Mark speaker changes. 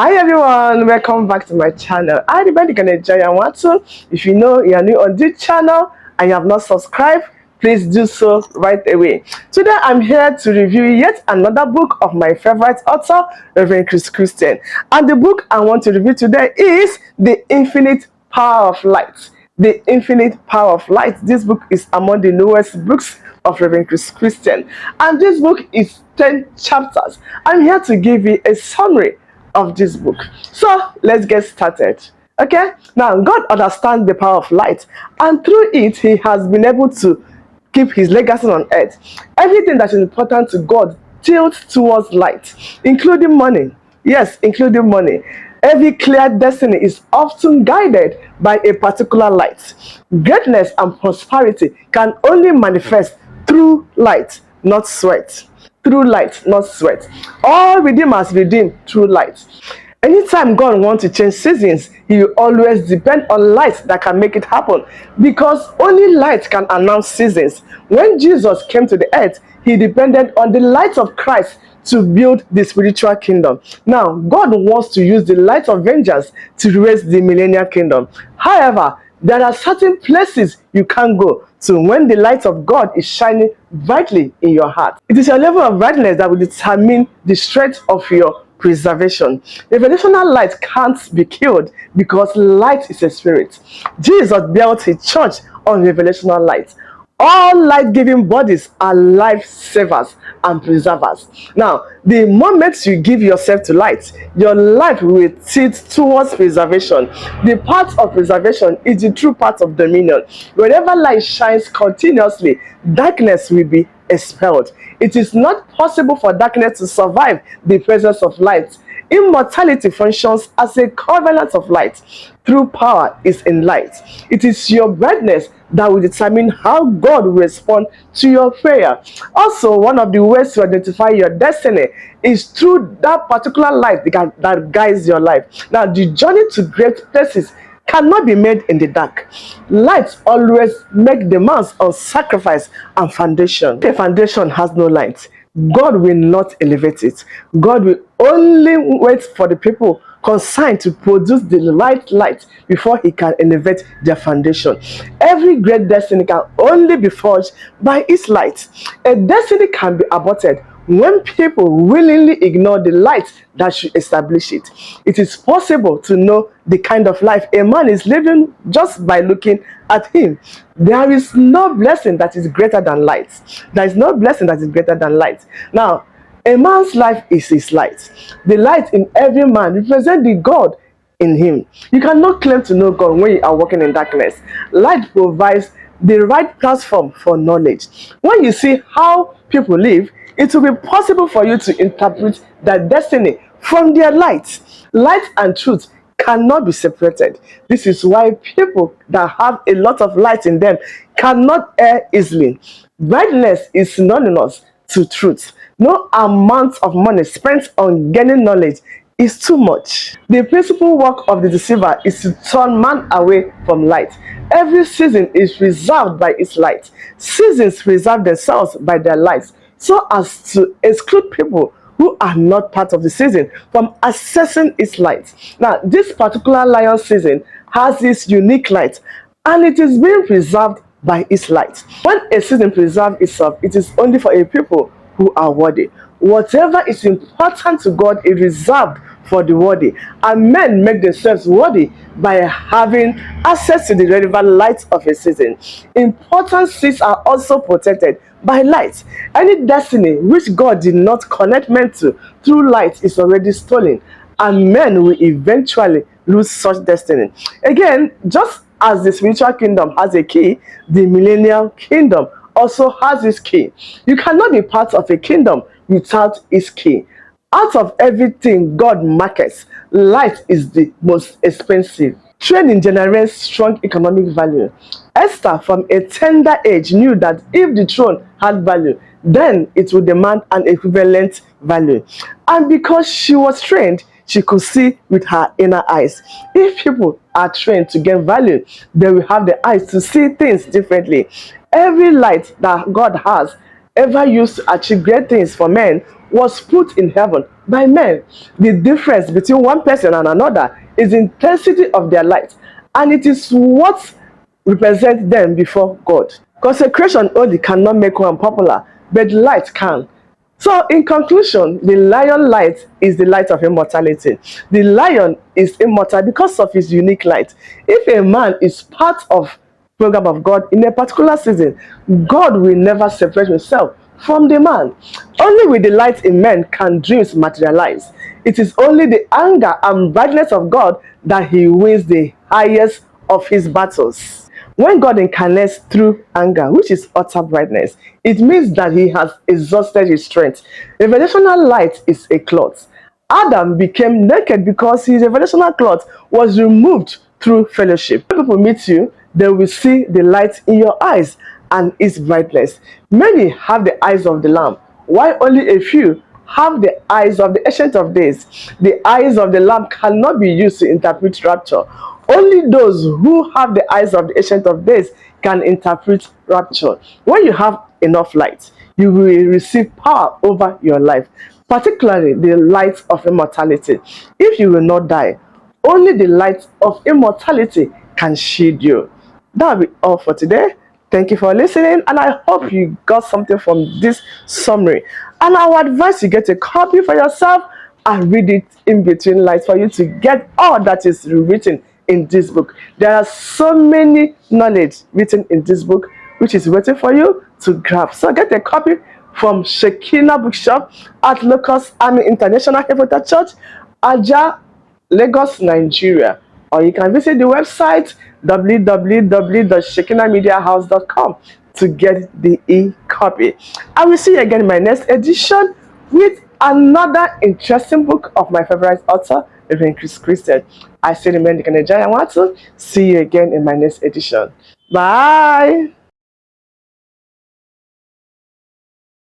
Speaker 1: Hi everyone, welcome back to my channel. I everybody can enjoy Anwatu. If you know you are new on this channel and you have not subscribed, please do so right away. Today I'm here to review yet another book of my favorite author, Reverend Chris Christian. And the book I want to review today is The Infinite Power of Light. The Infinite Power of Light. This book is among the newest books of Reverend Chris Christian. And this book is 10 chapters. I'm here to give you a summary of this book. So let's get started. Okay, now God understands the power of light, and through it he has been able to keep his legacy on earth. Everything that is important to God tilts towards light, including money. Yes, including money. Every clear destiny is often guided by a particular light. Greatness and prosperity can only manifest through light, not sweat. Through light, not sweat. All redeemers redeem through light. Anytime God wants to change seasons, he will always depend on light that can make it happen, because only light can announce seasons. When Jesus came to the earth, he depended on the light of Christ to build the spiritual kingdom. Now, God wants to use the light of vengeance to raise the millennial kingdom. However, there are certain places you can't go to when the light of God is shining brightly in your heart. It is your level of brightness that will determine the strength of your preservation. Revelational light can't be killed because light is a spirit. Jesus built his church on revelational light. All light-giving bodies are life-savers and preservers. Now, the moment you give yourself to light, your life will tilt towards preservation. The path of preservation is the true path of dominion. Wherever light shines continuously, darkness will be expelled. It is not possible for darkness to survive the presence of light. Immortality functions as a covenant of light. True power is in light. It is your brightness that will determine how God will respond to your prayer. Also, one of the ways to identify your destiny is through that particular light that guides your life. Now, the journey to great places cannot be made in the dark. Light always make demands on sacrifice and foundation. The foundation has no light, God will not elevate it. God will only wait for the people consigned to produce the right light before he can elevate their foundation. Every great destiny can only be forged by its light. A destiny can be aborted when people willingly ignore the light that should establish it. It is possible to know the kind of life a man is living just by looking at him. There is no blessing that is greater than light. There is no blessing that is greater than light. Now, a man's life is his light. The light in every man represents the God in him. You cannot claim to know God when you are walking in darkness. Light provides the right platform for knowledge. When you see how people live, it will be possible for you to interpret their destiny from their light. Light and truth cannot be separated. This is why people that have a lot of light in them cannot err easily. Brightness is synonymous to truth. No amount of money spent on gaining knowledge is too much. The principal work of the deceiver is to turn man away from light. Every season is reserved by its light. Seasons preserve themselves by their lights, so as to exclude people who are not part of the season from accessing its light. Now, this particular lion season has this unique light, and it is being preserved by its light. When a season preserves itself, it is only for a people who are worthy. Whatever is important to God is reserved for the worthy, and men make themselves worthy by having access to the relevant light of a season. Important seeds are also protected by light. Any destiny which God did not connect men to through light is already stolen, and men will eventually lose such destiny. Again, just as the spiritual kingdom has a key, the millennial kingdom also has its key. You cannot be part of a kingdom without its key. Out of everything God markets, light is the most expensive. Training generates strong economic value. Esther, from a tender age, knew that if the throne had value, then it would demand an equivalent value. And because she was trained, she could see with her inner eyes. If people are trained to get value, they will have the eyes to see things differently. Every light that God has ever used to achieve great things for men was put in heaven by men. The difference between one person and another is the intensity of their light, and it is what represents them before God. Consecration only cannot make one popular, but light can. So, in conclusion, the lion light is the light of immortality. The lion is immortal because of his unique light. If a man is part of program of God in a particular season, God will never separate himself from the man. Only with the light in men can dreams materialize. It is only the anger and brightness of God that he wins the highest of his battles. When God incarnates through anger, which is utter brightness, it means that he has exhausted his strength. Revelational light is a cloth. Adam became naked because his revelational cloth was removed through fellowship. When people meet you, they will see the light in your eyes and its brightness. Many have the eyes of the Lamb, while only a few have the eyes of the Ancient of Days. The eyes of the Lamb cannot be used to interpret rapture. Only those who have the eyes of the Ancient of Days can interpret rapture. When you have enough light, you will receive power over your life, particularly the light of immortality. If you will not die, only the light of immortality can shield you. That'll be all for today. Thank you for listening, and I hope you got something from this summary. And I would advise you get a copy for yourself and read it in between lines for you to get all that is written in this book. There are so many knowledge written in this book which is waiting for you to grab. So get a copy from Shekinah Bookshop at Locust Army International Headquarters Church, Aja, Lagos, Nigeria. Or you can visit the website www.shekinahmediahouse.com to get the e-copy. I will see you again in my next edition with another interesting book of my favorite author, Reverend Chris Christian. I say the Anwatu. See you again in my next edition. Bye.